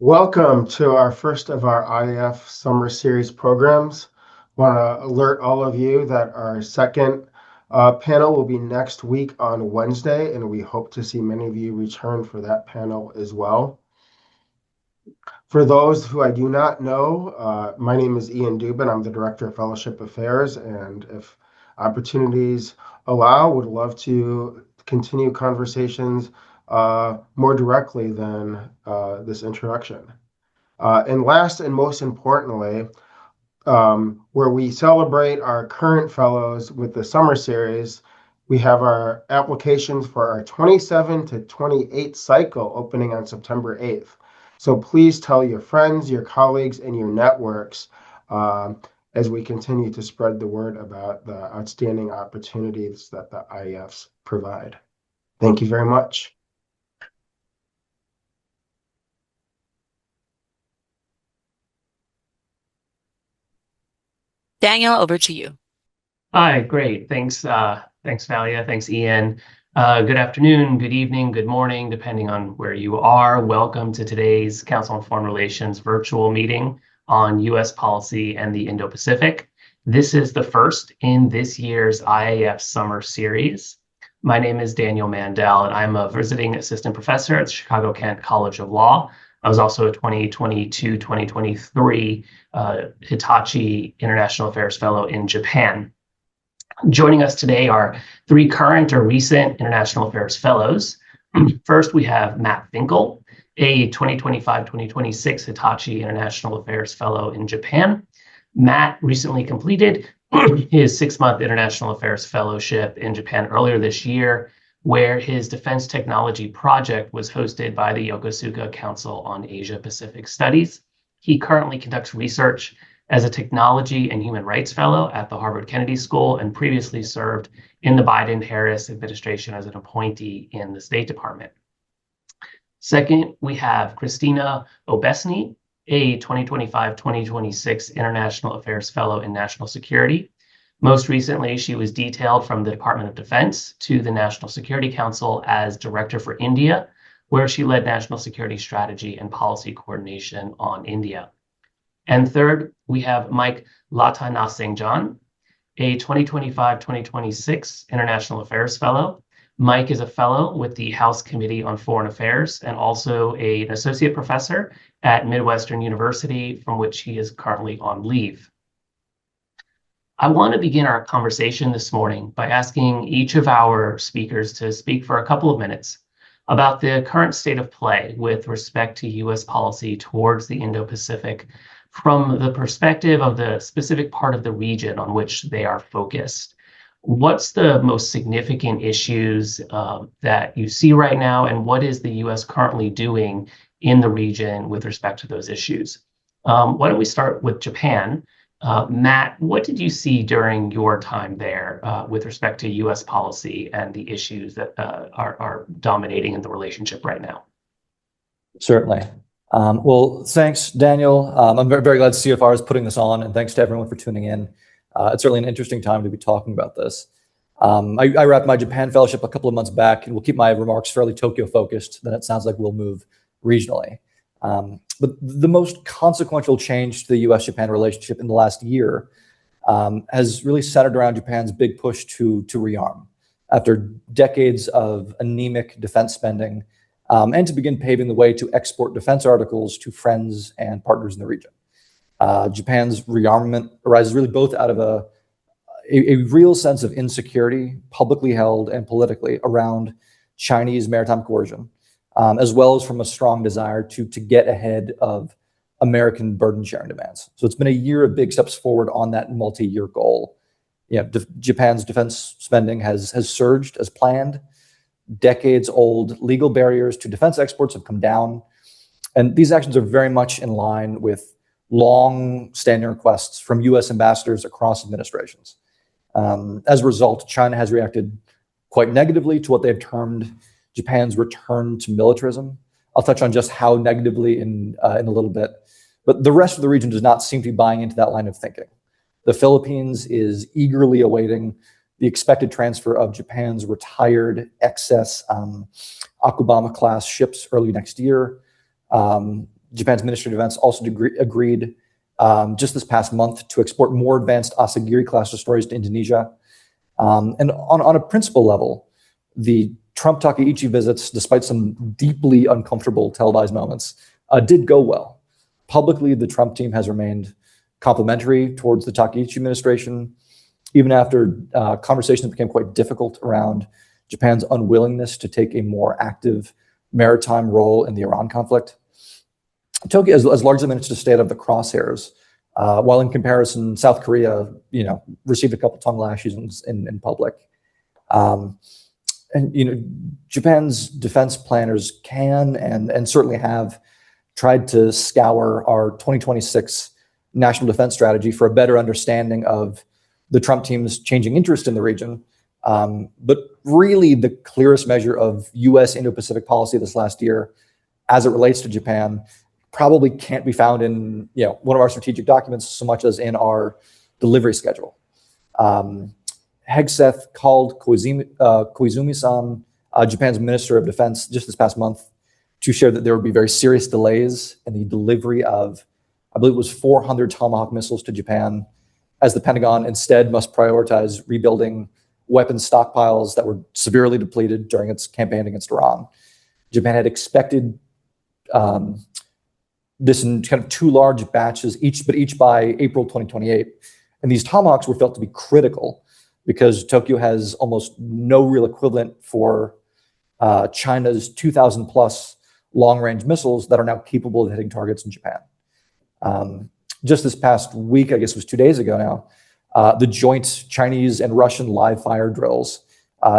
Welcome to our first of our IAF summer series programs. I want to alert all of you that our second panel will be next week on Wednesday, and we hope to see many of you return for that panel as well. For those who I do not know, my name is Ian Dubin. I'm the Director of Fellowship Affairs, and if opportunities allow, would love to continue conversations more directly than this introduction. And last and most importantly, where we celebrate our current fellows with the summer series, we have our applications for our 27 to 28 cycle opening on September 8th. So please tell your friends, your colleagues, and your networks as we continue to spread the word about the outstanding opportunities that the IAFs provide. Thank you very much. Daniel, over to you. Hi, great. Thanks, Valia. Thanks, Ian. Good afternoon, good evening, good morning, depending on where you are. Welcome to today's Council on Foreign Relations virtual meeting on U.S. policy and the Indo-Pacific. This is the first in this year's IAF summer series. My name is Daniel Mandel, and I'm a visiting assistant professor at the Chicago-Kent College of Law. I was also a 2022-2023 Hitachi International Affairs Fellow in Japan. Joining us today are three current or recent International Affairs Fellows. First, we have Matt Finkel, a 2025-2026 Hitachi International Affairs Fellow in Japan. Matt recently completed his 6-month International Affairs Fellowship in Japan earlier this year, where his defense technology project was hosted by the Yokosuka Council on Asia-Pacific Studies. He currently conducts research as a technology and human rights fellow at the Harvard Kennedy School and previously served in the Biden-Harris administration as an appointee in the State Department. Second, we have Christina Obesny, a 2025-2026 International Affairs Fellow in National Security. Most recently, she was detailed from the Department of Defense to the National Security Council as Director for India, where she led national security strategy and policy coordination on India. And third, we have Mike Latanasingjan, a 2025-2026 International Affairs Fellow. Mike is a fellow with the House Committee on Foreign Affairs and also an associate professor at Midwestern University, from which he is currently on leave. I want to begin our conversation this morning by asking each of our speakers to speak for a couple of minutes about the current state of play with respect to U.S. policy towards the Indo-Pacific from the perspective of the specific part of the region on which they are focused. What's the most significant issues that you see right now, and what is the U.S. currently doing in the region with respect to those issues? Why don't we start with Japan? Matt, what did you see during your time there with respect to U.S. policy and the issues that are dominating in the relationship right now? Certainly. Well, thanks, Daniel. I'm very glad CFR is putting this on, and thanks to everyone for tuning in. It's certainly an interesting time to be talking about this. I wrapped my Japan fellowship a couple of months back, and we'll keep my remarks fairly Tokyo-focused. Then it sounds like we'll move regionally. But the most consequential change to the U.S.-Japan relationship in the last year has really centered around Japan's big push to rearm after decades of anemic defense spending and to begin paving the way to export defense articles to friends and partners in the region. Japan's rearmament arises really both out of a real sense of insecurity, publicly held and politically, around Chinese maritime coercion, as well as from a strong desire to get ahead of American burden sharing demands. So it's been a year of big steps forward on that multi-year goal. Japan's defense spending has surged as planned. Decades-old legal barriers to defense exports have come down. And these actions are very much in line with long-standing requests from U.S. ambassadors across administrations. As a result, China has reacted quite negatively to what they've termed Japan's return to militarism. I'll touch on just how negatively in a little bit. But the rest of the region does not seem to be buying into that line of thinking. The Philippines is eagerly awaiting the expected transfer of Japan's retired excess Akubama-class ships early next year. Japan's Ministry of Defense also agreed just this past month to export more advanced Asagiri-class destroyers to Indonesia. And on a principle level, the Trump Takaichi visits, despite some deeply uncomfortable televised moments, did go well. Publicly, the Trump team has remained complimentary towards the Takaichi administration, even after conversations became quite difficult around Japan's unwillingness to take a more active maritime role in the Iran conflict. Tokyo has largely managed to stay out of the crosshairs, while in comparison, South Korea, received a couple tongue lashes in public. And Japan's defense planners can and certainly have tried to scour our 2026 national defense strategy for a better understanding of the Trump team's changing interest in the region. But really, the clearest measure of U.S. Indo-Pacific policy this last year, as it relates to Japan, probably can't be found in one of our strategic documents so much as in our delivery schedule. Hegseth called Koizumi-san, Japan's Minister of Defense, just this past month to share that there would be very serious delays in the delivery of, I believe it was 400 Tomahawk missiles to Japan, as the Pentagon instead must prioritize rebuilding weapons stockpiles that were severely depleted during its campaign against Iran. Japan had expected this in kind of two large batches, each by April 2028. And these Tomahawks were felt to be critical because Tokyo has almost no real equivalent for China's 2,000 plus long-range missiles that are now capable of hitting targets in Japan. Just this past week, I guess it was 2 days ago now, the joint Chinese and Russian live fire drills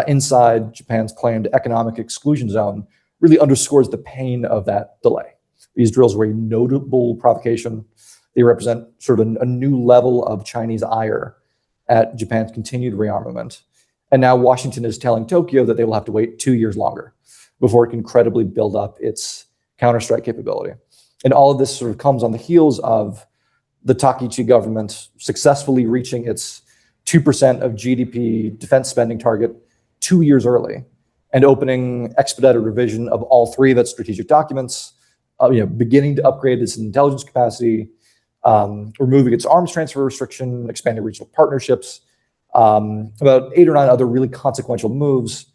inside Japan's claimed economic exclusion zone really underscores the pain of that delay. These drills were a notable provocation. They represent sort of a new level of Chinese ire at Japan's continued rearmament. And now Washington is telling Tokyo that they will have to wait 2 years longer before it can credibly build up its counterstrike capability. And all of this sort of comes on the heels of the Takaichi government successfully reaching its 2% of GDP defense spending target 2 years early and opening expedited revision of all three of its strategic documents, beginning to upgrade its intelligence capacity, removing its arms transfer restriction, expanding regional partnerships, about 8 or 9 other really consequential moves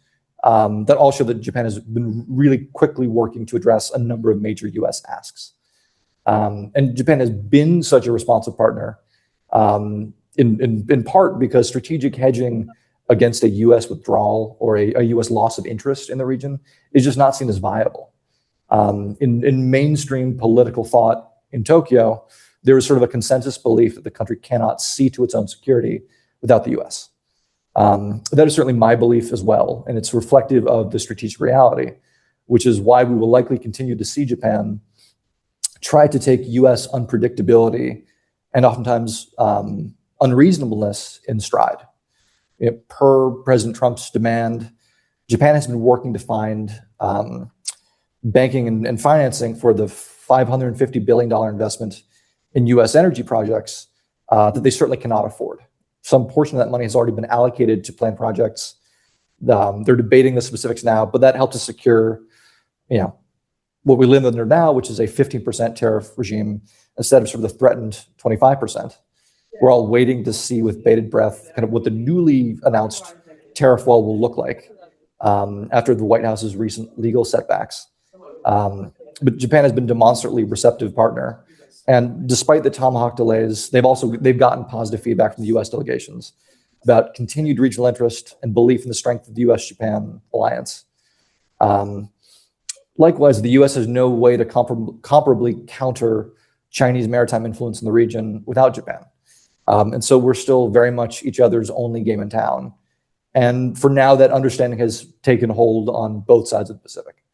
that all show that Japan has been really quickly working to address a number of major U.S. asks. And Japan has been such a responsive partner, in part because strategic hedging against a U.S. withdrawal or a U.S. loss of interest in the region is just not seen as viable. In mainstream political thought in Tokyo, there is sort of a consensus belief that the country cannot see to its own security without the U.S. That is certainly my belief as well, and it's reflective of the strategic reality, which is why we will likely continue to see Japan try to take U.S. unpredictability and oftentimes unreasonableness in stride. Per President Trump's demand, Japan has been working to find banking and financing for the $550 billion investment in U.S. energy projects that they certainly cannot afford. Some portion of that money has already been allocated to planned projects. They're debating the specifics now, but that helped to secure, what we live under now, which is a 15% tariff regime instead of sort of the threatened 25%. We're all waiting to see with bated breath kind of what the newly announced tariff wall will look like after the White House's recent legal setbacks. But Japan has been a demonstrably receptive partner. And despite the Tomahawk delays, they've gotten positive feedback from the U.S. delegations about continued regional interest and belief in the strength of the U.S.-Japan alliance. Likewise, the U.S. has no way to comparably counter Chinese maritime influence in the region without Japan. And so we're still very much each other's only game in town. And for now, that understanding has taken hold on both sides of the Pacific.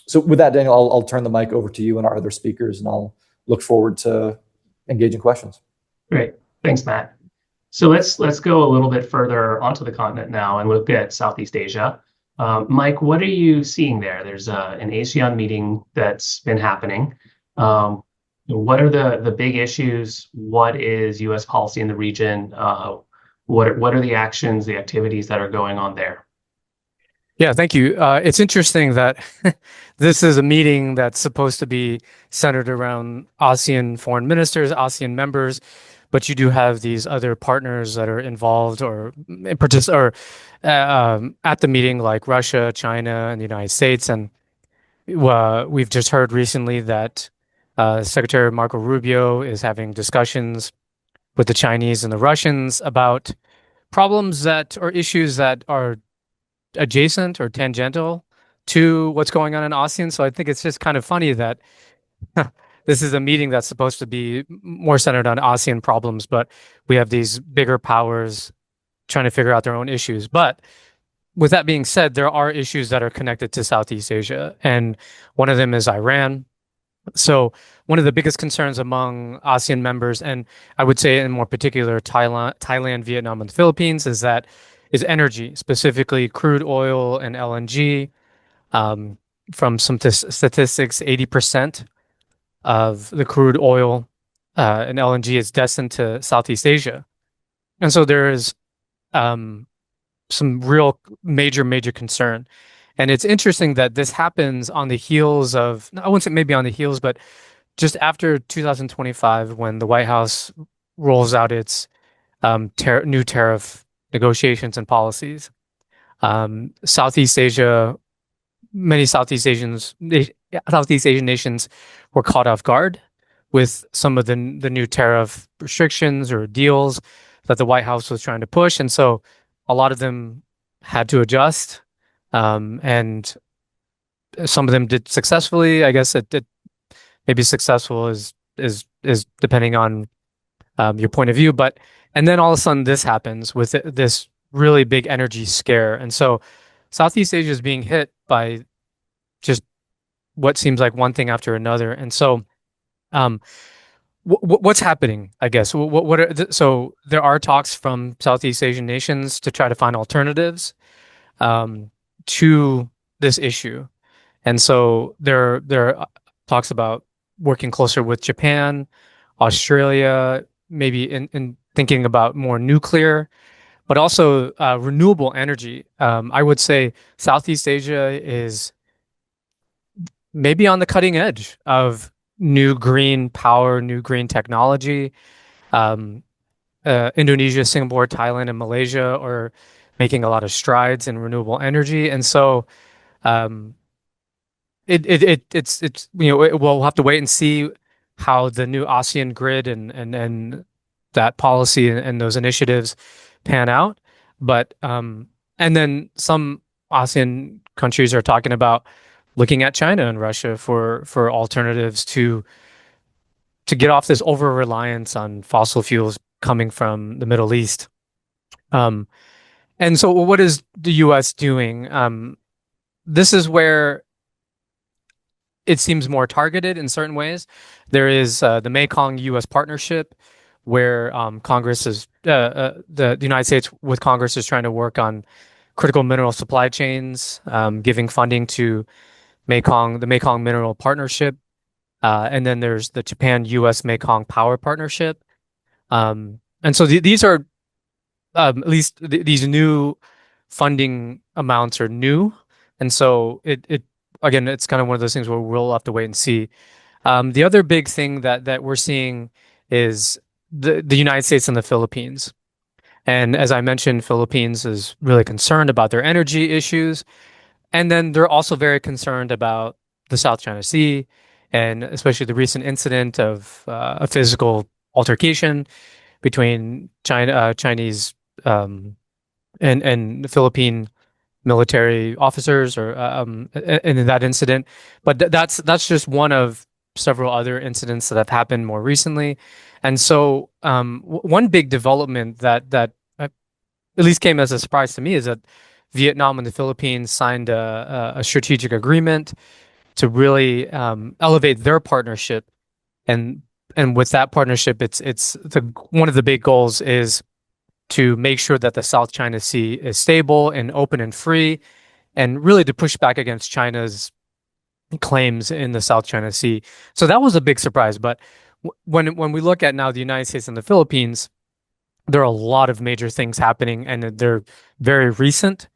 So with that, Daniel, I'll turn the mic over to you and our other speakers, and I'll look forward to engaging questions. Great. Thanks, Matt. So let's go a little bit further onto the continent now and look at Southeast Asia. Mike, what are you seeing there? There's an ASEAN meeting that's been happening. What are the big issues? What is U.S. policy in the region? What are the actions, the activities that are going on there? Yeah, thank you. It's interesting that this is a meeting that's supposed to be centered around ASEAN foreign ministers, ASEAN members, but you do have these other partners that are involved or at the meeting, like Russia, China, and the United States. And we've just heard recently that Secretary Marco Rubio is having discussions with the Chinese and the Russians about problems that or issues that are adjacent or tangential to what's going on in ASEAN. So I think it's just kind of funny that this is a meeting that's supposed to be more centered on ASEAN problems, but we have these bigger powers trying to figure out their own issues. But with that being said, there are issues that are connected to Southeast Asia, and one of them is Iran. So one of the biggest concerns among ASEAN members, and I would say in more particular Thailand, Vietnam, and the Philippines, is energy, specifically crude oil and LNG. From some statistics, 80% of the crude oil and LNG is destined to Southeast Asia. And so there is some real major concern. And it's interesting that this happens on the heels of, I wouldn't say maybe on the heels, but just after 2025, when the White House rolls out its new tariff negotiations and policies. Southeast Asia, many Southeast Asian nations were caught off guard with some of the new tariff restrictions or deals that the White House was trying to push, and so a lot of them had to adjust, and some of them did successfully. I guess it maybe successful is depending on your point of view, and then all of a sudden this happens with this really big energy scare, and so Southeast Asia is being hit by just what seems like one thing after another, and so what's happening? I guess so there are talks from Southeast Asian nations to try to find alternatives to this issue, and so there are talks about working closer with Japan, Australia, maybe in thinking about more nuclear, but also renewable energy. I would say Southeast Asia is maybe on the cutting edge of new green power, new green technology. Indonesia, Singapore, Thailand, and Malaysia are making a lot of strides in renewable energy, and so it's we'll have to wait and see how the new ASEAN grid and that policy and those initiatives pan out. But and then some ASEAN countries are talking about looking at China and Russia for alternatives to get off this over reliance on fossil fuels coming from the Middle East. And so what is the US doing? This is where it seems more targeted in certain ways. There is the Mekong US partnership, where Congress is the United States with Congress is trying to work on critical mineral supply chains, giving funding to the Mekong Mineral Partnership, and then there's the Japan-U.S. Mekong Power Partnership, and so these are at least these new funding amounts are new, and so it again it's kind of one of those things where we'll have to wait and see. The other big thing that we're seeing is the United States and the Philippines. And as I mentioned, Philippines is really concerned about their energy issues. And then they're also very concerned about the South China Sea, and especially the recent incident of a physical altercation between Chinese and the Philippine military officers, or in that incident. But that's just one of several other incidents that have happened more recently. And so one big development that at least came as a surprise to me is that Vietnam and the Philippines signed a strategic agreement to really elevate their partnership, and with that partnership, one of the big goals is to make sure that the South China Sea is stable and open and free, and really to push back against China's claims in the South China Sea. So that was a big surprise. But when we look at now the United States and the Philippines, there are a lot of major things happening, and they're very recent.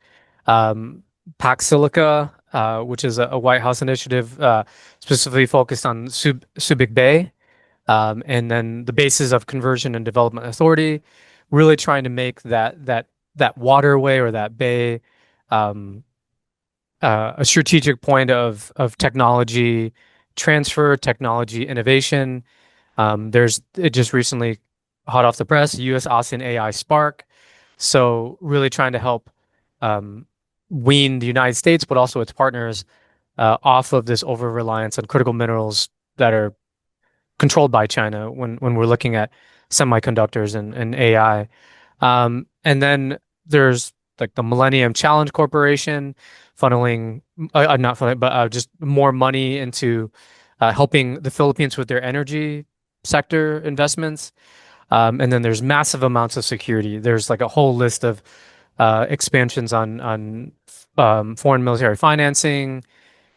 Pax Silica, which is a White House initiative specifically focused on Subic Bay, and then the basis of Conversion and Development Authority, really trying to make that waterway or that bay um, a strategic point of technology transfer, technology innovation. There's it just recently hot off the press, U.S. ASEAN AI Spark. So really trying to help um, wean the United States, but also its partners, off of this over reliance on critical minerals that are controlled by China when we're looking at semiconductors and AI. And then there's like the Millennium Challenge Corporation funneling, not funneling, but just more money into helping the Philippines with their energy sector investments. And then there's massive amounts of security. There's like a whole list of expansions on foreign military financing,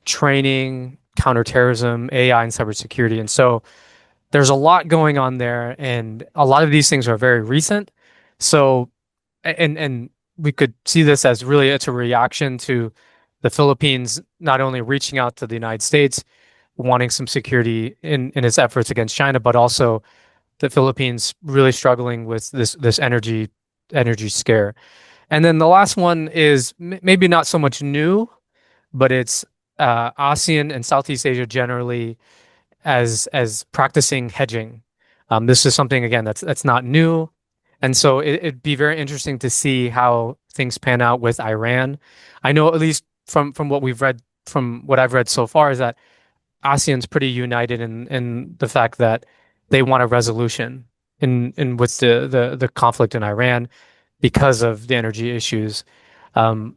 training, counterterrorism, AI, and cybersecurity. And so there's a lot going on there, and a lot of these things are very recent. So, and we could see this as really it's a reaction to the Philippines not only reaching out to the United States, wanting some security in its efforts against China, but also the Philippines really struggling with this energy scare. And then the last one is maybe not so much new, but it's ASEAN and Southeast Asia generally as practicing hedging. This is something again that's not new, and so it'd be very interesting to see how things pan out with Iran. I know at least from what we've read, from what I've read so far, is that ASEAN's pretty united in the fact that they want a resolution in with the conflict in Iran because of the energy issues. Um,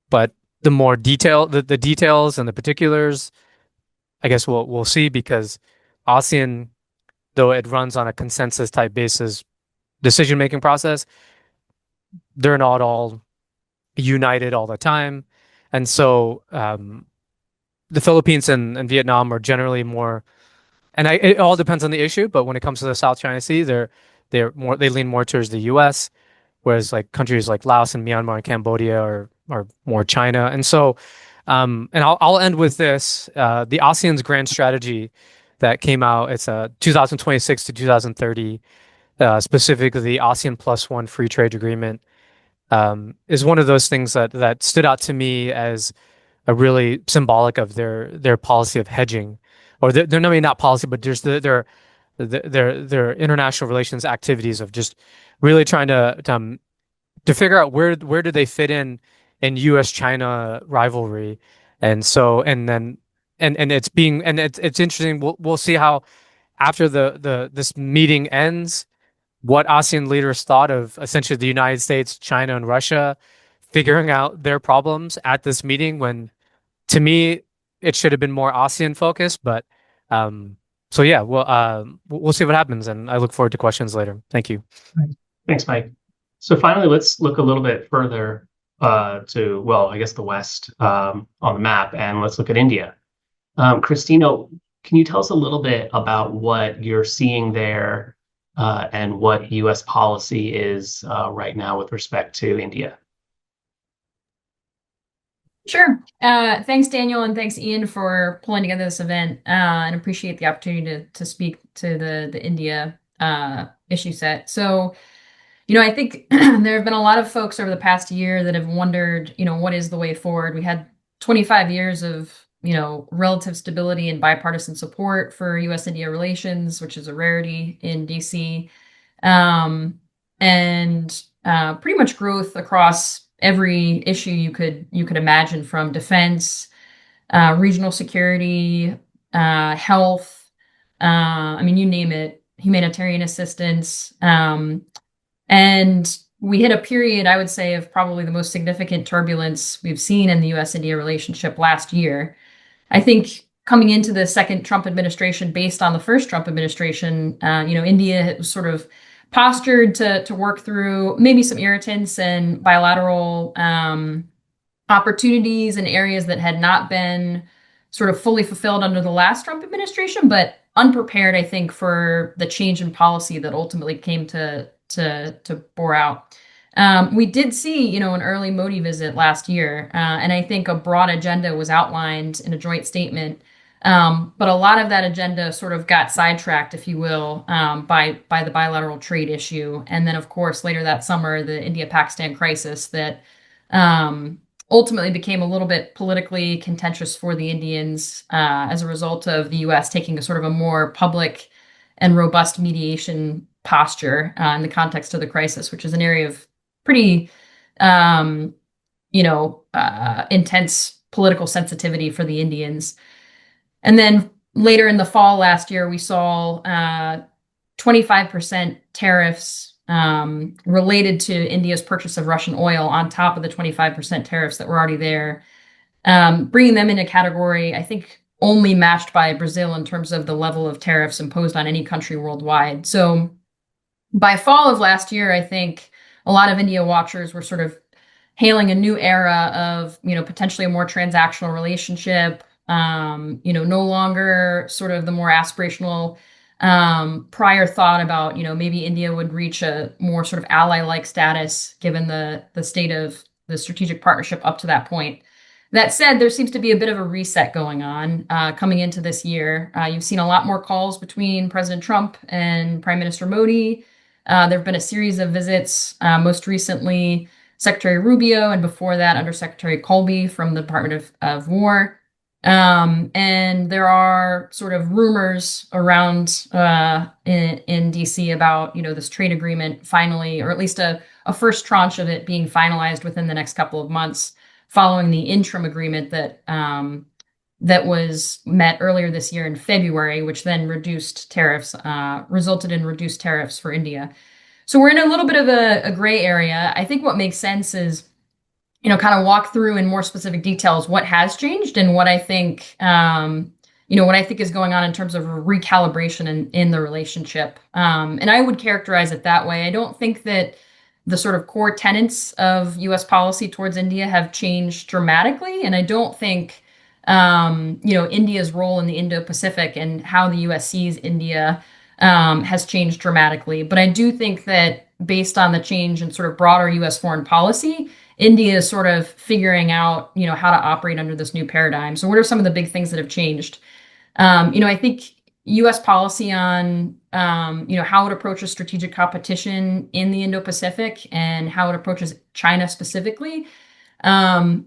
but the more the details and the particulars, I guess we'll see, because ASEAN, though it runs on a consensus type basis decision making process, they're not all united all the time, and so the Philippines and Vietnam are generally more. And it all depends on the issue, but when it comes to the South China Sea, they lean more towards the U.S., whereas like countries like Laos and Myanmar and Cambodia are more China. And so, and I'll end with this: the ASEAN's grand strategy that came out. It's 2026 to 2030, specifically the ASEAN Plus One Free Trade Agreement, is one of those things that stood out to me as a really symbolic of their policy of hedging, or they're maybe not policy, but there's their international relations activities of just really trying to figure out where do they fit in U.S. China rivalry. And so and it's interesting. We'll see how after this meeting ends, what ASEAN leaders thought of essentially the United States, China, and Russia figuring out their problems at this meeting, when to me it should have been more ASEAN focused. But so yeah, we'll see what happens, and I look forward to questions later. Thank you. Thanks, Mike. So finally, let's look a little bit further to, well, I guess the West on the map, and let's look at India. Christina, can you tell us a little bit about what you're seeing there and what U.S. policy is right now with respect to India? Sure. Thanks, Daniel, and thanks, Ian, for pulling together this event, and appreciate the opportunity to speak to the India issue set. So, I think there have been a lot of folks over the past year that have wondered, what is the way forward? We had 25 years of, relative stability and bipartisan support for U.S.-India relations, which is a rarity in D.C., and pretty much growth across every issue you could imagine, from defense, regional security, health, you name it, humanitarian assistance. And we hit a period, I would say, of probably the most significant turbulence we've seen in the U.S.-India relationship last year. I think coming into the second Trump administration, based on the first Trump administration, India was sort of postured to work through maybe some irritants and bilateral opportunities in areas that had not been sort of fully fulfilled under the last Trump administration, but unprepared, I think, for the change in policy that ultimately came to bore out. We did see, an early Modi visit last year, and I think a broad agenda was outlined in a joint statement. But a lot of that agenda sort of got sidetracked, if you will, by the bilateral trade issue. And then, of course, later that summer, the India-Pakistan crisis that ultimately became a little bit politically contentious for the Indians as a result of the U.S. taking a sort of a more public and robust mediation posture in the context of the crisis, which is an area of pretty, intense political sensitivity for the Indians. And then later in the fall last year, we saw 25% tariffs related to India's purchase of Russian oil on top of the 25% tariffs that were already there, bringing them in a category, I think, only matched by Brazil in terms of the level of tariffs imposed on any country worldwide. So by fall of last year, I think a lot of India watchers were sort of hailing a new era of, potentially a more transactional relationship, no longer sort of the more aspirational prior thought about, maybe India would reach a more sort of ally-like status given the state of the strategic partnership up to that point. That said, there seems to be a bit of a reset going on coming into this year. You've seen a lot more calls between President Trump and Prime Minister Modi. There have been a series of visits, most recently Secretary Rubio, and before that, Undersecretary Colby from the Department of War. And there are sort of rumors around in DC about, this trade agreement finally, or at least a first tranche of it being finalized within the next couple of months, following the interim agreement that was met earlier this year in February, which then resulted in reduced tariffs for India. So we're in a little bit of a gray area. I think what makes sense is, kind of walk through in more specific details what has changed and what I think, is going on in terms of recalibration in the relationship. And I would characterize it that way. I don't think that the sort of core tenets of U.S. policy towards India have changed dramatically. And I don't think, India's role in the Indo-Pacific and how the U.S. sees India has changed dramatically. But I do think that based on the change in sort of broader U.S. foreign policy, India is sort of figuring out, how to operate under this new paradigm. So what are some of the big things that have changed? I think U.S. policy on, how it approaches strategic competition in the Indo-Pacific and how it approaches China specifically, has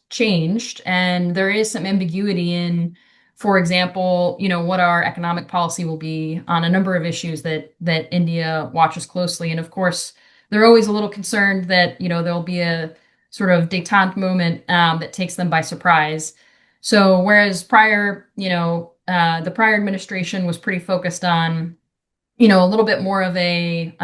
changed. And there is some ambiguity in, for example, what our economic policy will be on a number of issues that India watches closely. And of course, they're always a little concerned that, there'll be a sort of détente moment that takes them by surprise. So whereas the prior administration was pretty focused on, a little bit more of a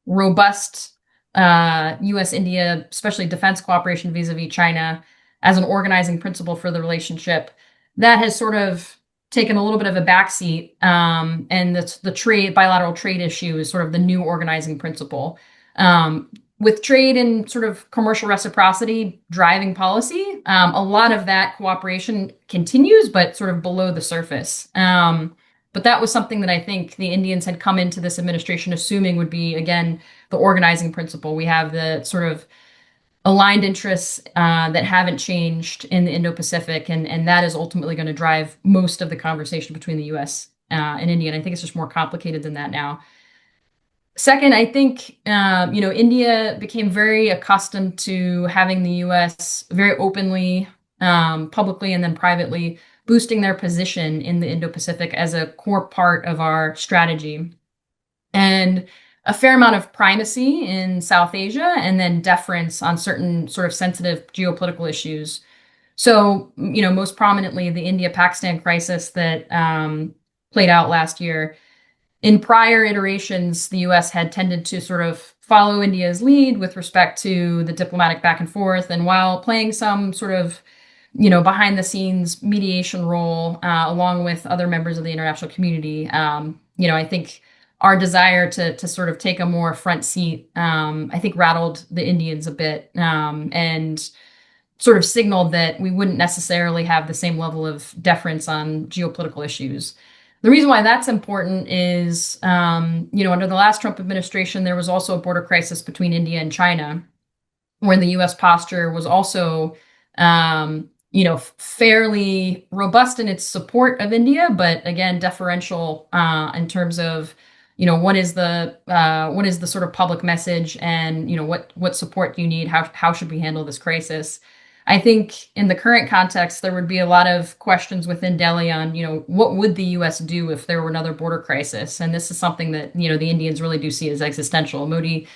robust U.S.-India, especially defense cooperation vis-a-vis China as an organizing principle for the relationship, that has sort of taken a little bit of a backseat, and the bilateral trade issue is sort of the new organizing principle. With trade and sort of commercial reciprocity driving policy, a lot of that cooperation continues, but sort of below the surface. But that was something that I think the Indians had come into this administration assuming would be, again, the organizing principle. We have the sort of aligned interests that haven't changed in the Indo-Pacific, and that is ultimately going to drive most of the conversation between the U.S. And India. And I think it's just more complicated than that now. Second, I think, India became very accustomed to having the U.S. very openly, publicly, and then privately boosting their position in the Indo-Pacific as a core part of our strategy. And a fair amount of primacy in South Asia, and then deference on certain sort of sensitive geopolitical issues. So, most prominently, the India-Pakistan crisis that played out last year. In prior iterations, the U.S. had tended to sort of follow India's lead with respect to the diplomatic back and forth, and while playing some sort of, behind the scenes mediation role along with other members of the international community, I think our desire to sort of take a more front seat, I think rattled the Indians a bit, and sort of signaled that we wouldn't necessarily have the same level of deference on geopolitical issues. The reason why that's important is, under the last Trump administration, there was also a border crisis between India and China, where the U.S. posture was also, fairly robust in its support of India, but again, deferential in terms of, what is the sort of public message, and what support do you need? How should we handle this crisis? I think in the current context, there would be a lot of questions within Delhi on, what would the U.S. do if there were another border crisis? And this is something that, the Indians really do see as existential. Modi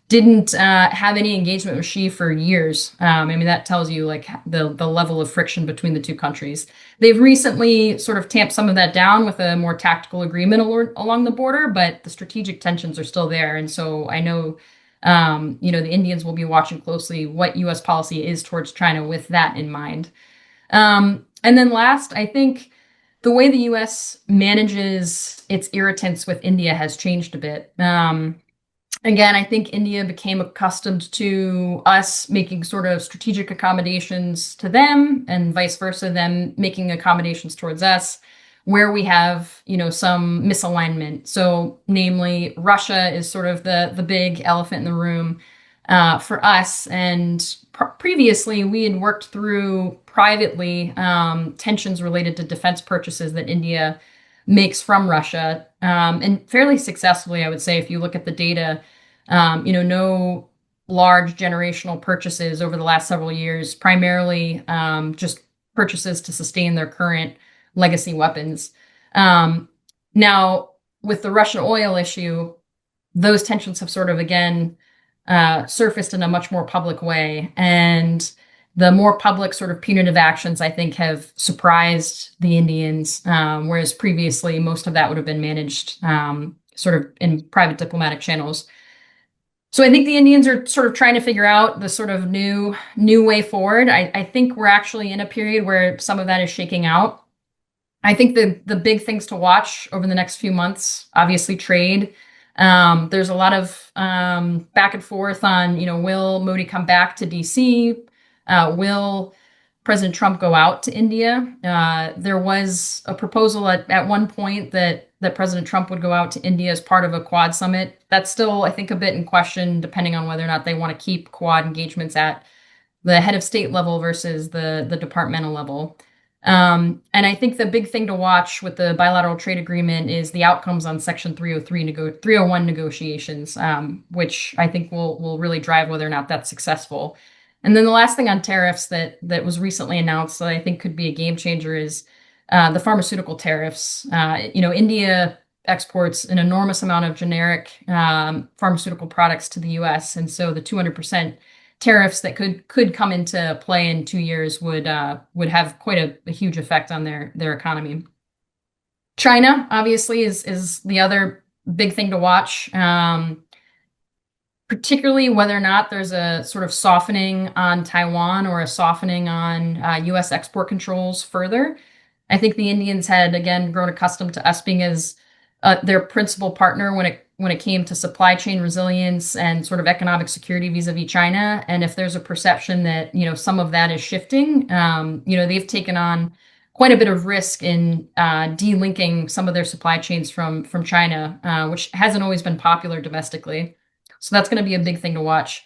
didn't have any engagement with Xi for years. That tells you like the level of friction between the two countries. They've recently sort of tamped some of that down with a more tactical agreement along the border, but the strategic tensions are still there. And so I know, the Indians will be watching closely what U.S. policy is towards China with that in mind. And then last, I think the way the U.S. manages its irritants with India has changed a bit. Again, I think India became accustomed to us making sort of strategic accommodations to them, and vice versa, them making accommodations towards us, where we have, some misalignment. So namely, Russia is sort of the big elephant in the room for us. And previously, we had worked through privately tensions related to defense purchases that India makes from Russia, and fairly successfully, I would say, if you look at the data. No large generational purchases over the last several years, primarily just purchases to sustain their current legacy weapons. Now, with the Russian oil issue, those tensions have sort of again surfaced in a much more public way. And the more public sort of punitive actions, I think, have surprised the Indians, whereas previously most of that would have been managed sort of in private diplomatic channels. So I think the Indians are sort of trying to figure out the sort of new way forward. I think we're actually in a period where some of that is shaking out. I think the big things to watch over the next few months, obviously trade. There's a lot of back and forth on, will Modi come back to DC? Will President Trump go out to India? There was a proposal at one point that President Trump would go out to India as part of a Quad summit. That's still, I think, a bit in question, depending on whether or not they want to keep Quad engagements at the head of state level versus the departmental level. And I think the big thing to watch with the bilateral trade agreement is the outcomes on Section 301 negotiations, which I think will really drive whether or not that's successful. And then the last thing on tariffs that was recently announced that I think could be a game changer is the pharmaceutical tariffs. India exports an enormous amount of generic pharmaceutical products to the U.S., and so the 200% tariffs that could come into play in 2 years would have quite a huge effect on their economy. China, obviously, is the other big thing to watch. Particularly whether or not there's a sort of softening on Taiwan or a softening on U.S. export controls further. I think the Indians had, again, grown accustomed to us being as their principal partner when it came to supply chain resilience and sort of economic security vis-a-vis China. And if there's a perception that, some of that is shifting, they've taken on quite a bit of risk in delinking some of their supply chains from China, which hasn't always been popular domestically. So that's going to be a big thing to watch.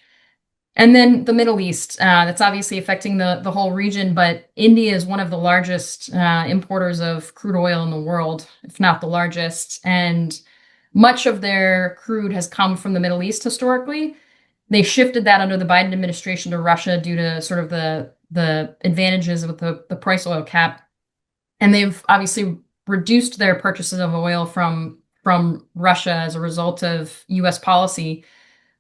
And then the Middle East, that's obviously affecting the whole region, but India is one of the largest importers of crude oil in the world, if not the largest. And much of their crude has come from the Middle East historically. They shifted that under the Biden administration to Russia due to sort of the advantages with the price oil cap. And they've obviously reduced their purchases of oil from Russia as a result of U.S. policy.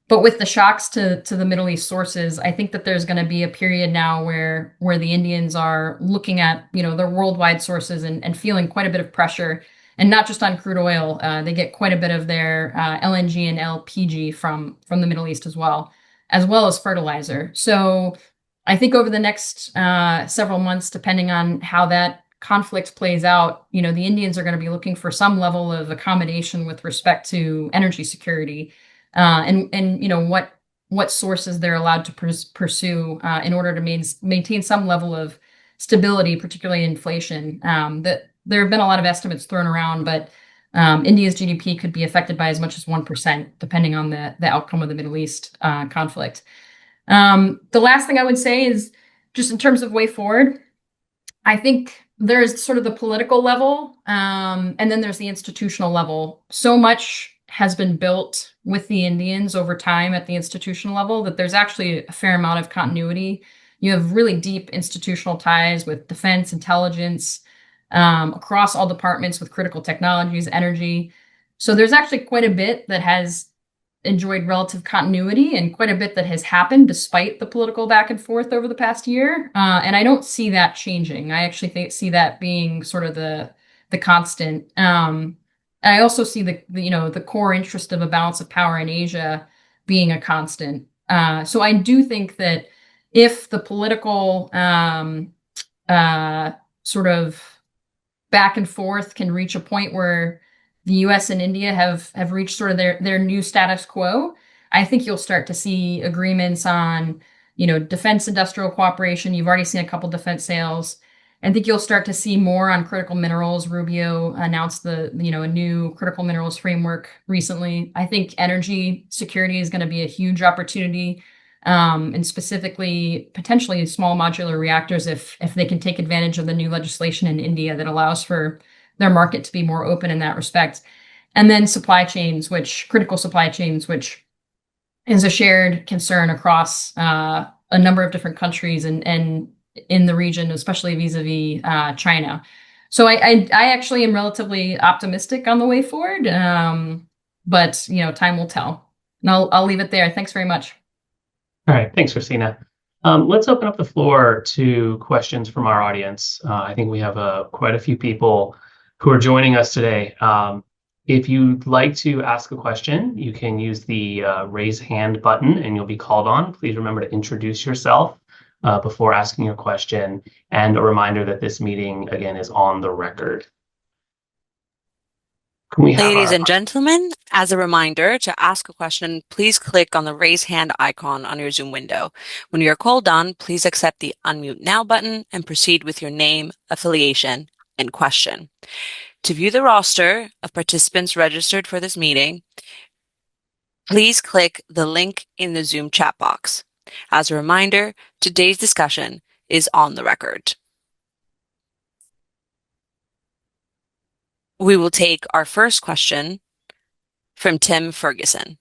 But with the shocks to the Middle East sources, I think that there's going to be a period now where the Indians are looking at, their worldwide sources and feeling quite a bit of pressure, and not just on crude oil. They get quite a bit of their LNG and LPG from the Middle East as well as fertilizer. So I think over the next several months, depending on how that conflict plays out, the Indians are going to be looking for some level of accommodation with respect to energy security. And what sources they're allowed to pursue in order to maintain some level of stability, particularly inflation. there have been a lot of estimates thrown around, but India's GDP could be affected by as much as 1%, depending on the outcome of the Middle East conflict. The last thing I would say is just in terms of way forward, I think there's sort of the political level, and then there's the institutional level. So much has been built with the Indians over time at the institutional level that there's actually a fair amount of continuity. You have really deep institutional ties with defense, intelligence, across all departments with critical technologies, energy. So there's actually quite a bit that has enjoyed relative continuity and quite a bit that has happened despite the political back and forth over the past year. And I don't see that changing. I actually see that being sort of the constant. I also see the core interest of a balance of power in Asia being a constant. So I do think that if the political sort of back and forth can reach a point where the US and India have reached sort of their new status quo, I think you'll start to see agreements on, defense industrial cooperation. You've already seen a couple defense sales. I think you'll start to see more on critical minerals. Rubio announced a new critical minerals framework recently. I think energy security is going to be a huge opportunity, and specifically potentially small modular reactors if they can take advantage of the new legislation in India that allows for their market to be more open in that respect. And then critical supply chains, which is a shared concern across a number of different countries and in the region, especially vis-a-vis China. So I actually am relatively optimistic on the way forward, but time will tell. And I'll leave it there. Thanks very much. All right, thanks, Christina. Let's open up the floor to questions from our audience. I think we have quite a few people who are joining us today. If you'd like to ask a question, you can use the raise hand button and you'll be called on. Please remember to introduce yourself before asking your question. And a reminder that this meeting, again, is on the record. Ladies and gentlemen, as a reminder, to ask a question, please click on the raise hand icon on your Zoom window. When you are called on, please accept the unmute now button and proceed with your name, affiliation, and question. To view the roster of participants registered for this meeting, please click the link in the Zoom chat box. As a reminder, today's discussion is on the record. We will take our first question from Tim Ferguson.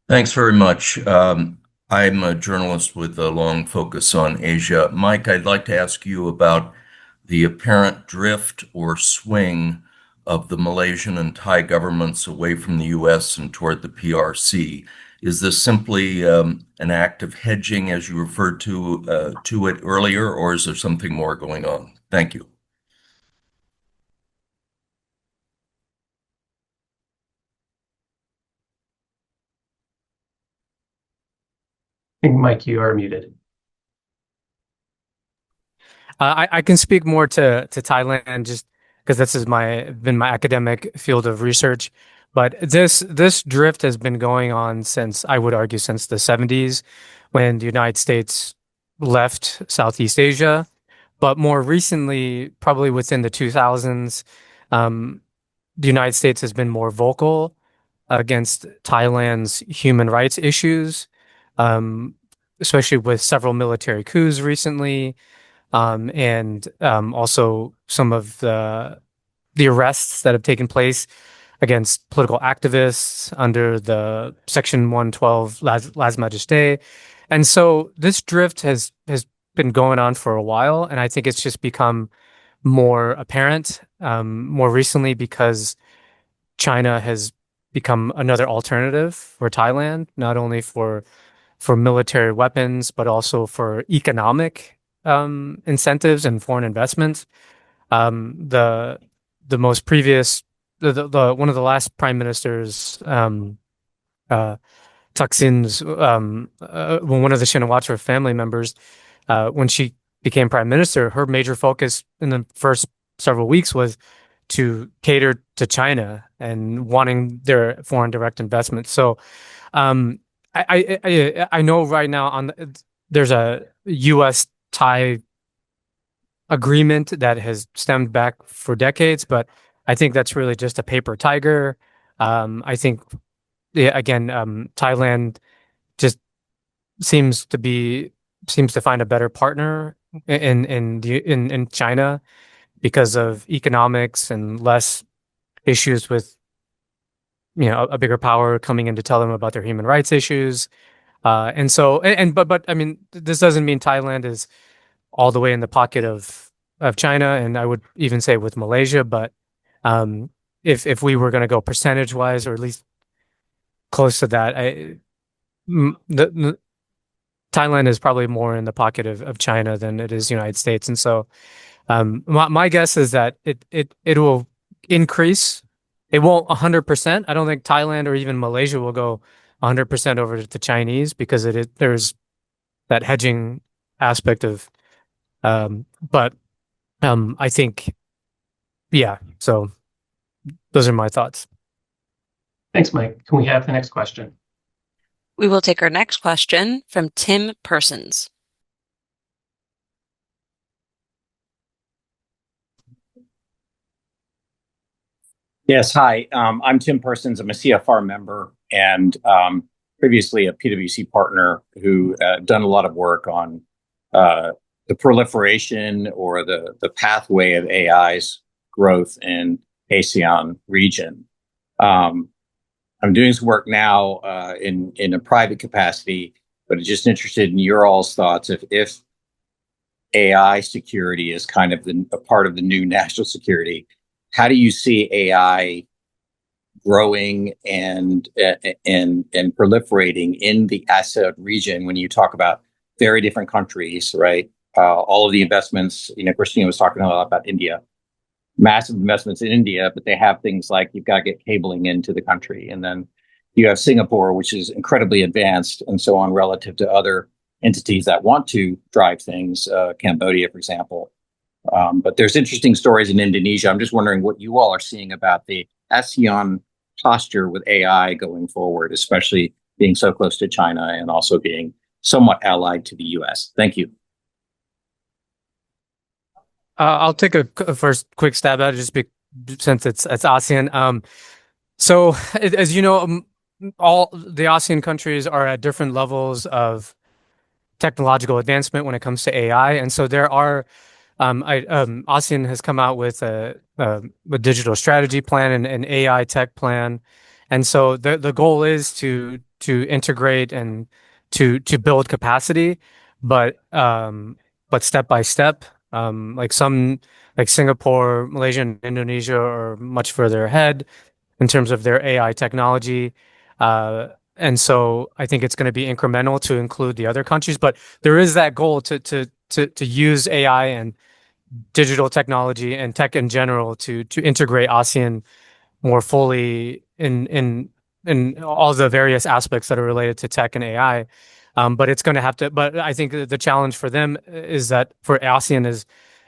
Thanks very much. I'm a journalist with a long focus on Asia. Mike, I'd like to ask you about the apparent drift or swing of the Malaysian and Thai governments away from the US and toward the PRC. Is this simply an act of hedging, as you referred to it earlier, or is there something more going on? Thank you. I think, Mike, you are muted. I can speak more to Thailand just because this has been my academic field of research. But this drift has been going on since, I would argue, since the 70s, when the United States left Southeast Asia. But more recently, probably within the 2000s, the United States has been more vocal against Thailand's human rights issues, especially with several military coups recently, and also some of the arrests that have taken place against political activists under the Section 112 lèse-majesté. And so this drift has been going on for a while, and I think it's just become more apparent more recently because China has become another alternative for Thailand, not only for military weapons, but also for economic incentives and foreign investments. The most previous one of the last prime ministers, Thaksin's, one of the Shinawatra family members, when she became prime minister, her major focus in the first several weeks was to cater to China and wanting their foreign direct investment. So I know right now there's a U.S.-Thai agreement that has stemmed back for decades, but I think that's really just a paper tiger. I think, yeah, again, Thailand just seems to find a better partner in China because of economics and less issues with a bigger power coming in to tell them about their human rights issues. But I mean, this doesn't mean Thailand is all the way in the pocket of China, and I would even say with Malaysia. But if we were going to go percentage wise, or at least close to that, Thailand is probably more in the pocket of China than it is United States, and so my guess is that it will increase. It won't 100%. I don't think Thailand or even Malaysia will go 100% over to Chinese because there's that hedging aspect of. But I think, yeah. So those are my thoughts. Thanks, Mike. Can we have the next question? We will take our next question from Tim Persons. Yes, hi. I'm Tim Persons. I'm a CFR member and previously a PwC partner who done a lot of work on the proliferation or the pathway of AI's growth in ASEAN region. I'm doing some work now in a private capacity, but just interested in your all's thoughts if AI security is kind of a part of the new national security. How do you see AI growing and proliferating in the ASEAN region when you talk about very different countries, right? All of the investments, Christina was talking a lot about India, massive investments in India, but they have things like you've got to get cabling into the country. And then you have Singapore, which is incredibly advanced and so on relative to other entities that want to drive things, Cambodia, for example. But there's interesting stories in Indonesia. I'm just wondering what you all are seeing about the ASEAN posture with AI going forward, especially being so close to China and also being somewhat allied to the US. Thank you. I'll take a first quick stab at it, since it's ASEAN. So as you know, all the ASEAN countries are at different levels of technological advancement when it comes to AI, and so there are. ASEAN has come out with a digital strategy plan and an AI tech plan, and so the goal is to integrate and to build capacity, but step by step. Like Singapore, Malaysia, and Indonesia are much further ahead in terms of their AI technology. And so I think it's going to be incremental to include the other countries, but there is that goal to use AI and digital technology and tech in general to integrate ASEAN more fully in all the various aspects that are related to tech and AI. But it's going to have to. But I think the challenge for them is that for ASEAN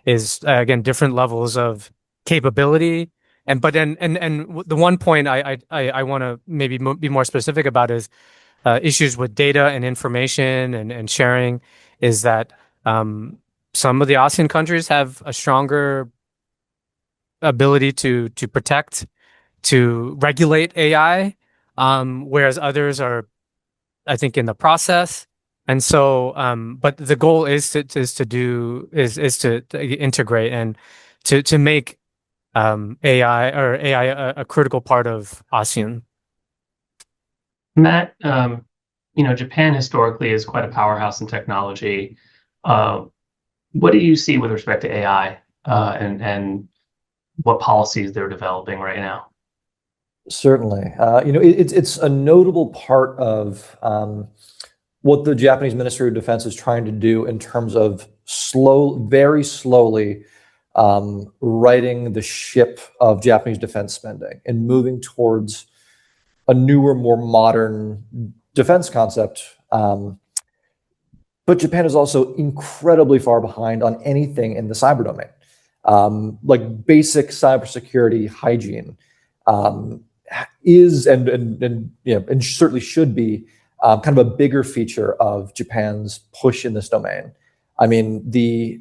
is again different levels of capability. And the one point I want to maybe be more specific about is issues with data and information and sharing. Is that some of the ASEAN countries have a stronger ability to protect, to regulate AI, whereas others are, I think, in the process. And so, but the goal is to integrate and to make AI a critical part of ASEAN. Matt, Japan historically is quite a powerhouse in technology. What do you see with respect to AI and what policies they're developing right now? Certainly. It's a notable part of what the Japanese Ministry of Defense is trying to do in terms of very slowly righting the ship of Japanese defense spending and moving towards a newer, more modern defense concept. But Japan is also incredibly far behind on anything in the cyber domain. Like basic cybersecurity hygiene is and certainly should be kind of a bigger feature of Japan's push in this domain. I mean, the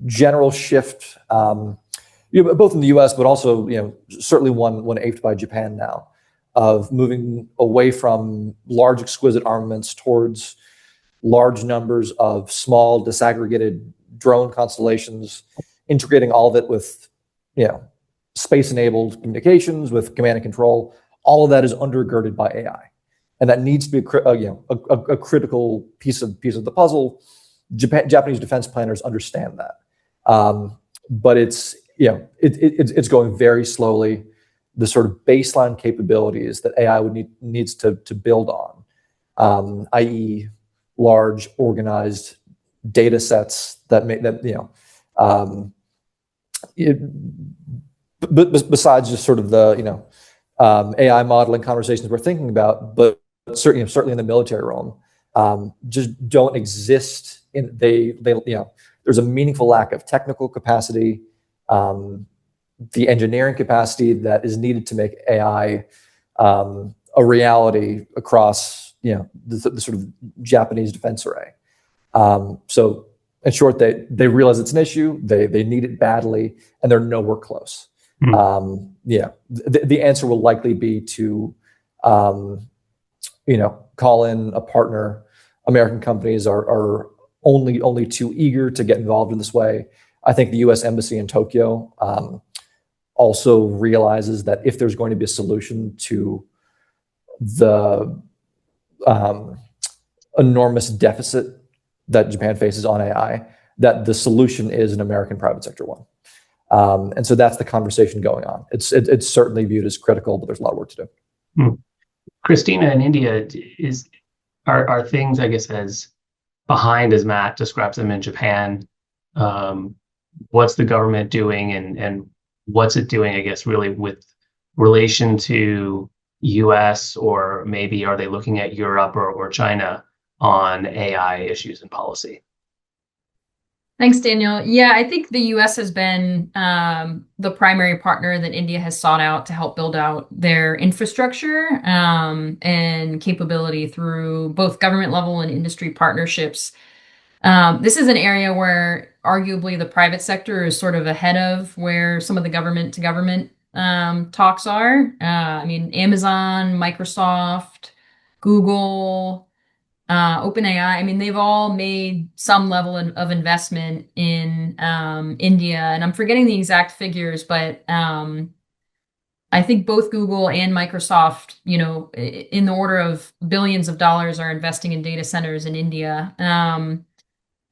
general shift, both in the U.S., but also, certainly one aped by Japan now, of moving away from large, exquisite armaments towards large numbers of small, disaggregated drone constellations, integrating all of it with, space-enabled communications, with command and control. All of that is undergirded by AI, and that needs to be a critical piece of the puzzle. Japanese defense planners understand that, but it's going very slowly. The sort of baseline capabilities that AI needs to build on, i.e., large organized data sets besides just sort of the AI modeling conversations we're thinking about, but certainly in the military realm, just don't exist. There's a meaningful lack of technical capacity, the engineering capacity that is needed to make AI a reality across the sort of Japanese defense array. So in short, they realize it's an issue, they need it badly, and they're nowhere close. The answer will likely be to call in a partner. American companies are only too eager to get involved in this way. I think the U.S. Embassy in Tokyo also realizes that if there's going to be a solution to the enormous deficit that Japan faces on AI, that the solution is an American private sector one. And so that's the conversation going on. It's certainly viewed as critical, but there's a lot of work to do. Christina, in India, are things, I guess, as behind as Matt describes them in Japan? What's the government doing, and what's it doing, I guess, really with relation to US, or maybe are they looking at Europe or China on AI issues and policy? Thanks, Daniel. Yeah, I think the US has been the primary partner that India has sought out to help build out their infrastructure and capability through both government level and industry partnerships. This is an area where arguably the private sector is sort of ahead of where some of the government to government talks are. I mean, Amazon, Microsoft, Google, OpenAI, I mean, they've all made some level of investment in India, and I'm forgetting the exact figures, but I think both Google and Microsoft, in the order of billions of dollars, are investing in data centers in India.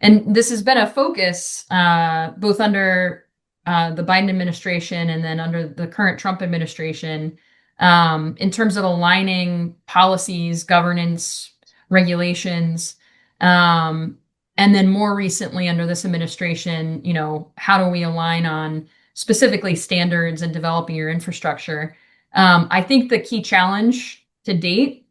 And this has been a focus both under the Biden administration and then under the current Trump administration in terms of aligning policies, governance, regulations, and then more recently under this administration, how do we align on specifically standards and developing your infrastructure? I think the key challenge to date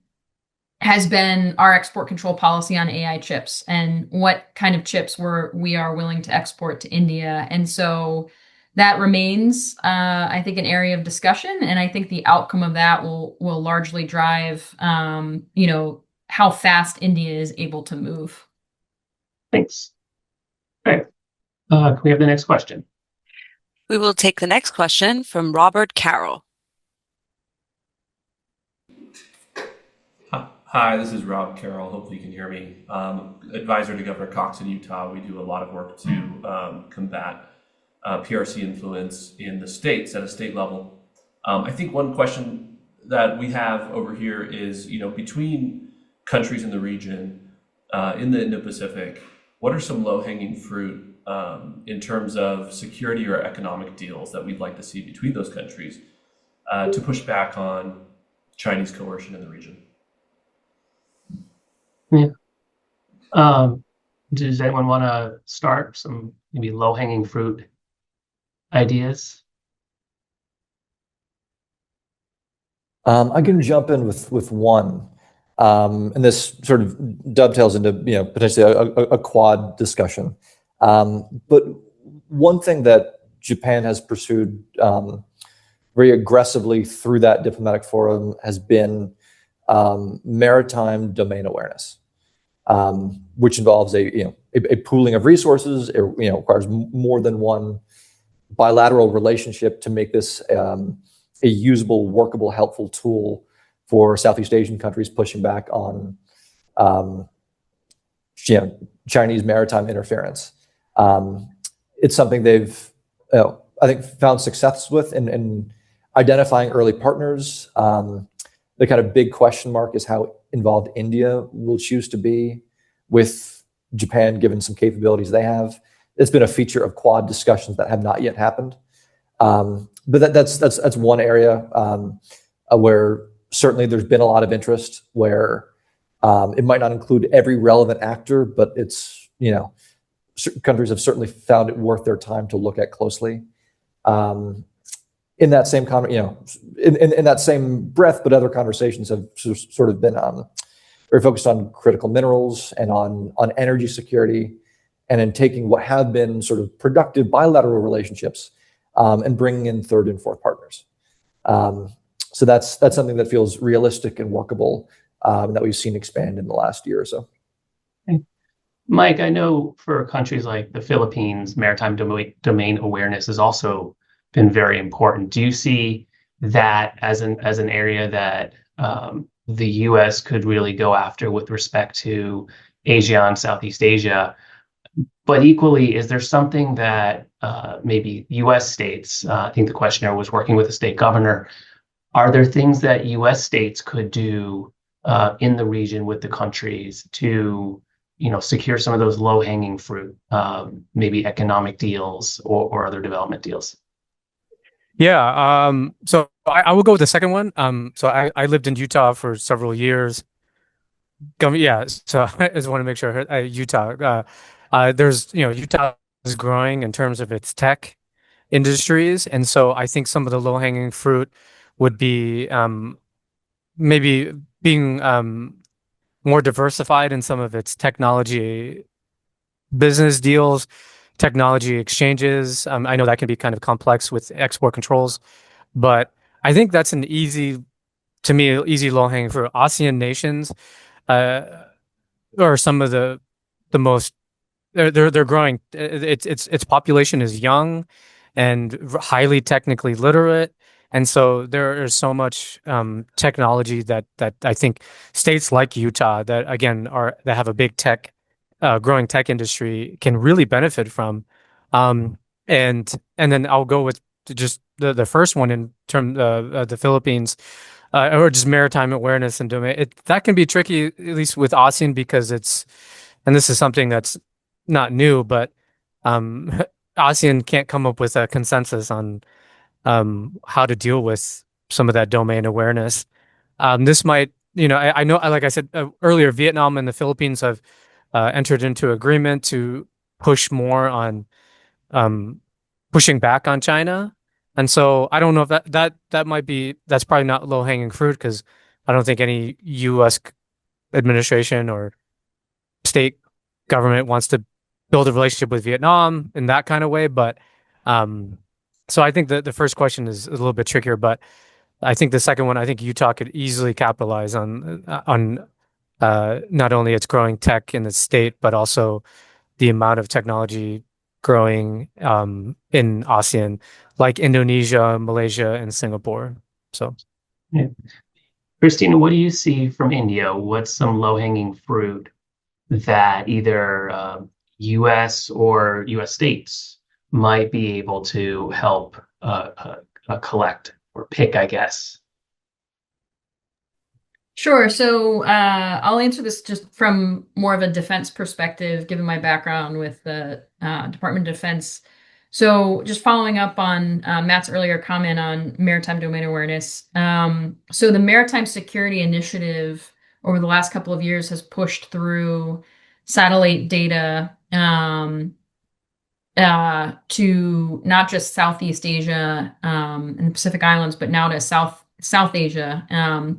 has been our export control policy on AI chips and what kind of chips we are willing to export to India. And so that remains, I think, an area of discussion. And I think the outcome of that will largely drive, how fast India is able to move. Thanks. All right. Can we have the next question? We will take the next question from Robert Carroll. Hi, this is Rob Carroll. Hopefully you can hear me. Advisor to Governor Cox in Utah. We do a lot of work to combat PRC influence in the states at a state level. I think one question that we have over here is, between countries in the region, in the Indo-Pacific, what are some low-hanging fruit in terms of security or economic deals that we'd like to see between those countries to push back on Chinese coercion in the region? Yeah. Does anyone want to start some maybe low-hanging fruit ideas? I can jump in with one, and this sort of dovetails into potentially a quad discussion. But one thing that Japan has pursued very aggressively through that diplomatic forum has been maritime domain awareness, which involves a pooling of resources. It requires more than one bilateral relationship to make this a usable, workable, helpful tool for Southeast Asian countries pushing back on Chinese maritime interference. It's something they've, I think, found success with in identifying early partners. The kind of big question mark is how involved India will choose to be with Japan, given some capabilities they have. It's been a feature of Quad discussions that have not yet happened. But that's one area where certainly there's been a lot of interest, where it might not include every relevant actor, but it's, countries have certainly found it worth their time to look at closely. In that same in that same breath, but other conversations have sort of been very focused on critical minerals and on energy security, and in taking what have been sort of productive bilateral relationships and bringing in third and fourth partners. So that's something that feels realistic and workable, that we've seen expand in the last year or so. Okay. Mike, I know for countries like the Philippines, maritime domain awareness has also been very important. Do you see that as an area that the U.S. could really go after with respect to ASEAN, Southeast Asia? But equally, is there something that maybe U.S. states, I think the questioner was working with a state governor, are there things that U.S. states could do in the region with the countries to secure some of those low-hanging fruit, maybe economic deals or other development deals? Yeah, so I will go with the second one. So I lived in Utah for several years. Yeah, so I just want to make sure Utah. There's Utah is growing in terms of its tech industries, and so I think some of the low-hanging fruit would be maybe being more diversified in some of its technology business deals, technology exchanges. I know that can be kind of complex with export controls, but I think that's an easy low-hanging fruit. ASEAN nations are some of the most they're growing. Its population is young and highly technically literate, and so there is so much technology that I think states like Utah that again that have a big growing tech industry can really benefit from. And then I'll go with just the first one in terms of the Philippines, or just maritime awareness and domain. That can be tricky, at least with ASEAN, because and this is something that's not new, but ASEAN can't come up with a consensus on how to deal with some of that domain awareness. This might, I know, like I said earlier, Vietnam and the Philippines have entered into agreement to push more on pushing back on China. And so I don't know if that's probably not low hanging fruit, because I don't think any U.S. administration or state government wants to build a relationship with Vietnam in that kind of way. But so I think the first question is a little bit trickier, but I think the second one, I think Utah could easily capitalize on not only its growing tech in the state, but also the amount of technology growing in ASEAN, like Indonesia, Malaysia, and Singapore. So, yeah. Christina, what do you see from India? What's some low-hanging fruit that either U.S. or U.S. states might be able to help collect or pick, I guess? Sure. So I'll answer this just from more of a defense perspective, given my background with the Department of Defense. So just following up on Matt's earlier comment on maritime domain awareness. So the Maritime Security Initiative over the last couple of years has pushed through satellite data to not just Southeast Asia and the Pacific Islands, but now to South Asia,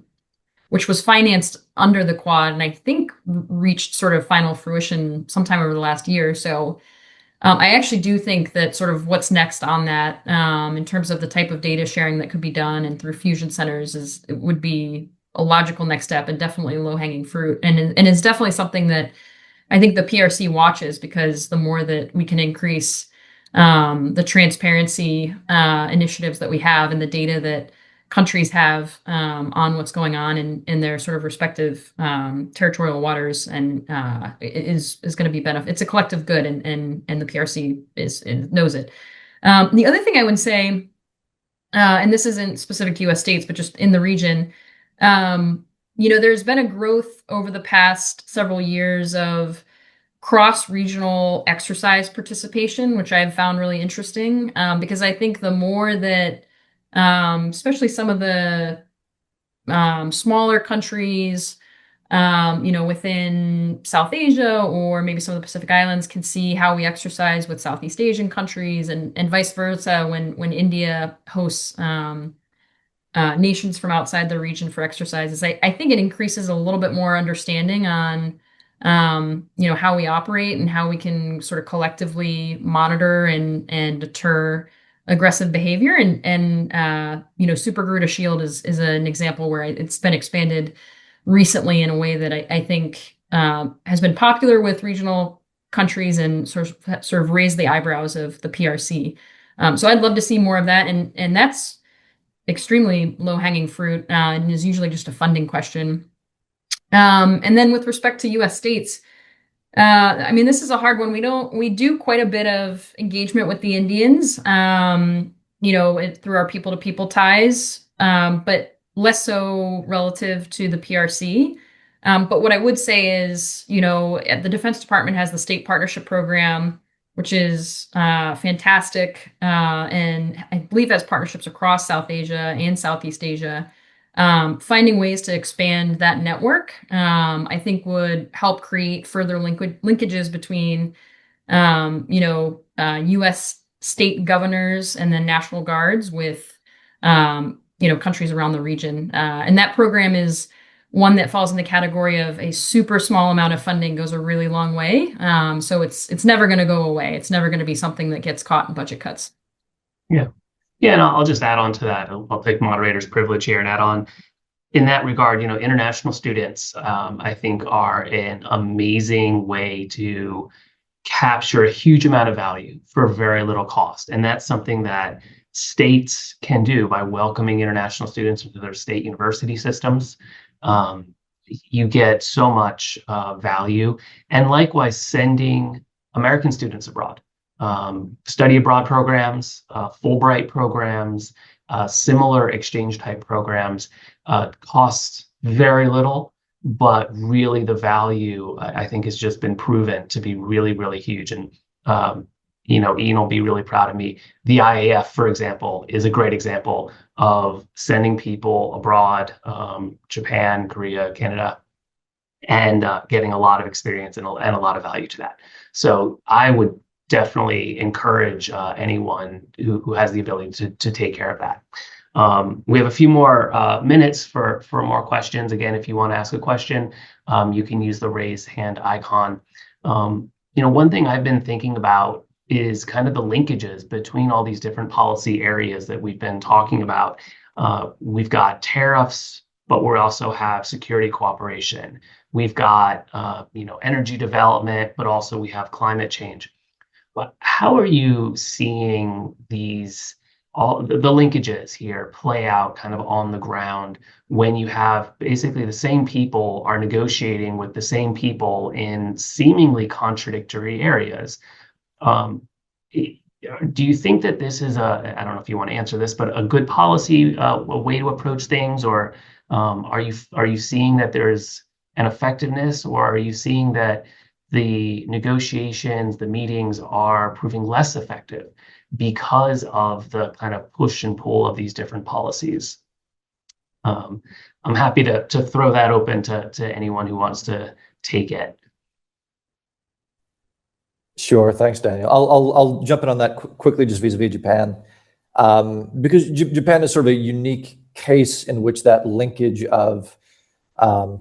which was financed under the Quad, and I think reached sort of final fruition sometime over the last year. So I actually do think that sort of what's next on that, in terms of the type of data sharing that could be done and through fusion centers, would be a logical next step and definitely low-hanging fruit. And it's definitely something that I think the PRC watches, because the more that we can increase the transparency initiatives that we have and the data that countries have on what's going on in their sort of respective territorial waters, and is going to be benefit. It's a collective good, and the PRC knows it. The other thing I would say, and this isn't specific to U.S. states, but just in the region, there's been a growth over the past several years of cross-regional exercise participation, which I've found really interesting, because I think the more that, especially some of the smaller countries, within South Asia or maybe some of the Pacific Islands, can see how we exercise with Southeast Asian countries, and vice versa when India hosts nations from outside the region for exercises. I think it increases a little bit more understanding on how we operate and how we can sort of collectively monitor and deter aggressive behavior. And Super Garuda Shield is an example where it's been expanded recently in a way that I think has been popular with regional countries and sort of raised the eyebrows of the PRC. So I'd love to see more of that, and that's extremely low-hanging fruit, and is usually just a funding question. And then with respect to U.S. states, this is a hard one. We do quite a bit of engagement with the Indians, through our people-to-people ties, but less so relative to the PRC. But what I would say is, the Defense Department has the State Partnership Program, which is fantastic, and I believe has partnerships across South Asia and Southeast Asia. Finding ways to expand that network, I think, would help create further linkages between, U.S. state governors and then National Guards with, countries around the region. And that program is one that falls in the category of a super small amount of funding goes a really long way. So it's never going to go away. It's never going to be something that gets caught in budget cuts. Yeah. Yeah, and I'll just add on to that. I'll take moderator's privilege here and add on. In that regard, international students, I think, are an amazing way to capture a huge amount of value for very little cost. And that's something that states can do by welcoming international students into their state university systems. You get so much value. And likewise, sending American students abroad. Study abroad programs, Fulbright programs, similar exchange type programs cost very little, but really the value, I think, has just been proven to be really, really huge. And, Ian will be really proud of me. The IAF, for example, is a great example of sending people abroad, Japan, Korea, Canada, and getting a lot of experience and a lot of value to that. So I would definitely encourage anyone who has the ability to take care of that. We have a few more minutes for more questions. Again, if you want to ask a question, you can use the raise hand icon. One thing I've been thinking about is kind of the linkages between all these different policy areas that we've been talking about. We've got tariffs, but we also have security cooperation. We've got energy development, but also we have climate change. But how are you seeing all the linkages here play out kind of on the ground when you have basically the same people are negotiating with the same people in seemingly contradictory areas? Do you think that this is I don't know if you want to answer this, but a good policy, a way to approach things, or are you seeing that there's an effectiveness, or are you seeing that the negotiations, the meetings are proving less effective because of the kind of push and pull of these different policies? I'm happy to throw that open to anyone who wants to take it. Sure, thanks, Daniel. I'll jump in on that quickly, just vis-a-vis Japan, because Japan is sort of a unique case in which that linkage of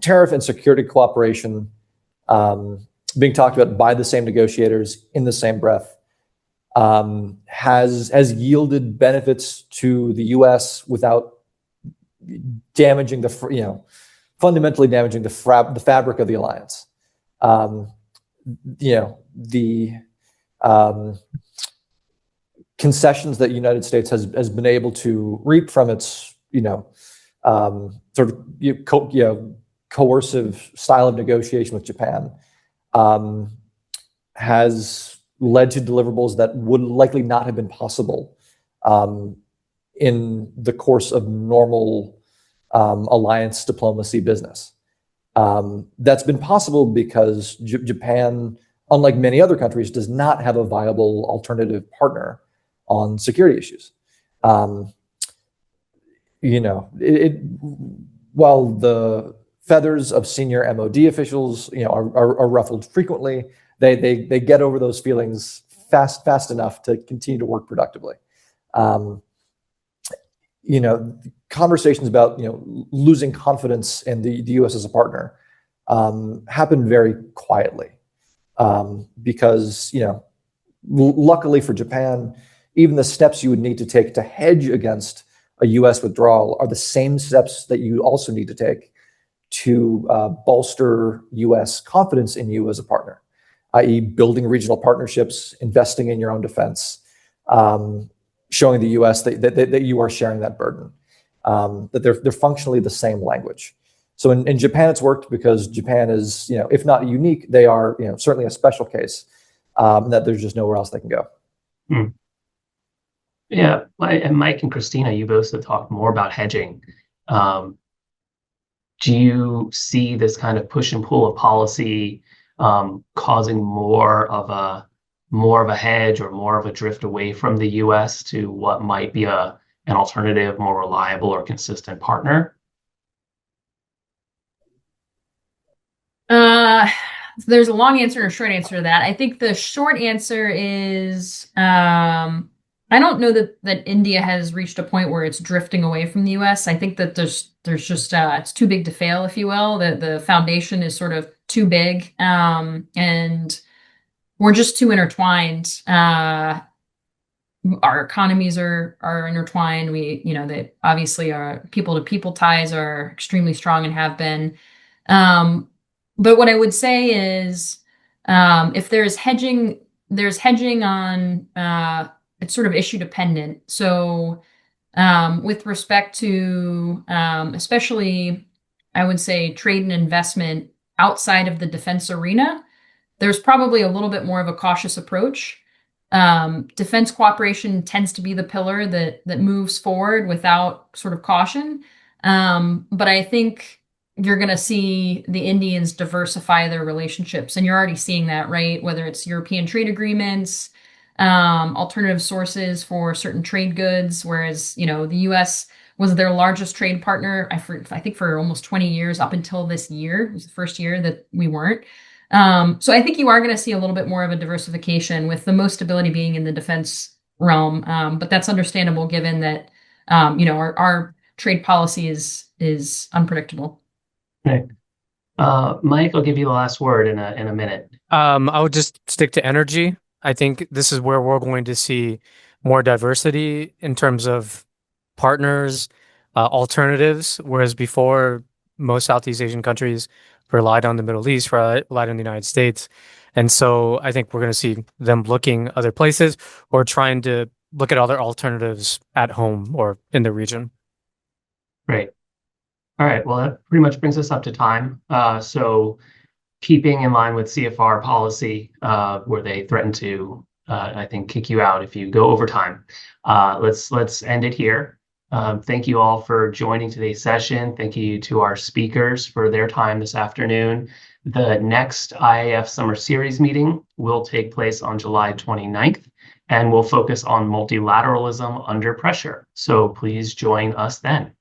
tariff and security cooperation being talked about by the same negotiators in the same breath has yielded benefits to the U.S. without damaging fundamentally damaging the fabric of the alliance. The concessions that the United States has been able to reap from its coercive style of negotiation with Japan has led to deliverables that would likely not have been possible in the course of normal alliance diplomacy business. That's been possible because Japan, unlike many other countries, does not have a viable alternative partner on security issues. While the feathers of senior MOD officials, are ruffled frequently, they get over those feelings fast enough to continue to work productively. Conversations about losing confidence in the U.S. as a partner happen very quietly because luckily for Japan, even the steps you would need to take to hedge against a U.S. withdrawal are the same steps that you also need to take to bolster U.S. confidence in you as a partner, i.e. building regional partnerships, investing in your own defense, showing the U.S. that you are sharing that burden, that they're functionally the same language. So in Japan, it's worked because Japan is, if not unique, they are, certainly a special case, that there's just nowhere else they can go. Yeah, and Mike and Christina, you both have talked more about hedging. Do you see this kind of push and pull of policy causing more of a hedge or more of a drift away from the U.S. to what might be an alternative, more reliable or consistent partner? There's a long answer and a short answer to that. I think the short answer is I don't know that India has reached a point where it's drifting away from the U.S. I think that there's just it's too big to fail, if you will. The foundation is sort of too big, and we're just too intertwined. Our economies are intertwined. They obviously are people-to-people ties are extremely strong and have been. But what I would say is, if there's hedging on. It's sort of issue dependent. So with respect to especially, I would say, trade and investment outside of the defense arena, there's probably a little bit more of a cautious approach. Defense cooperation tends to be the pillar that moves forward without sort of caution. But I think you're going to see the Indians diversify their relationships. And you're already seeing that, right? Whether it's European trade agreements, alternative sources for certain trade goods, whereas, the U.S. was their largest trade partner, I think for almost 20 years up until this year. It was the first year that we weren't. So I think you are going to see a little bit more of a diversification, with the most stability being in the defense realm. But that's understandable given that, our trade policy is unpredictable. Right. Mike, I'll give you the last word in a minute. I would just stick to energy. I think this is where we're going to see more diversity in terms of partners, alternatives, whereas before most Southeast Asian countries relied on the Middle East, relied on the United States. And so I think we're going to see them looking other places or trying to look at other alternatives at home or in the region. Great. All right. Well, that pretty much brings us up to time. So keeping in line with CFR policy, where they threaten to, I think, kick you out if you go over time. Let's end it here. Thank you all for joining today's session. Thank you to our speakers for their time this afternoon. The next IAF Summer Series meeting will take place on July 29th, and we'll focus on multilateralism under pressure. So please join us then.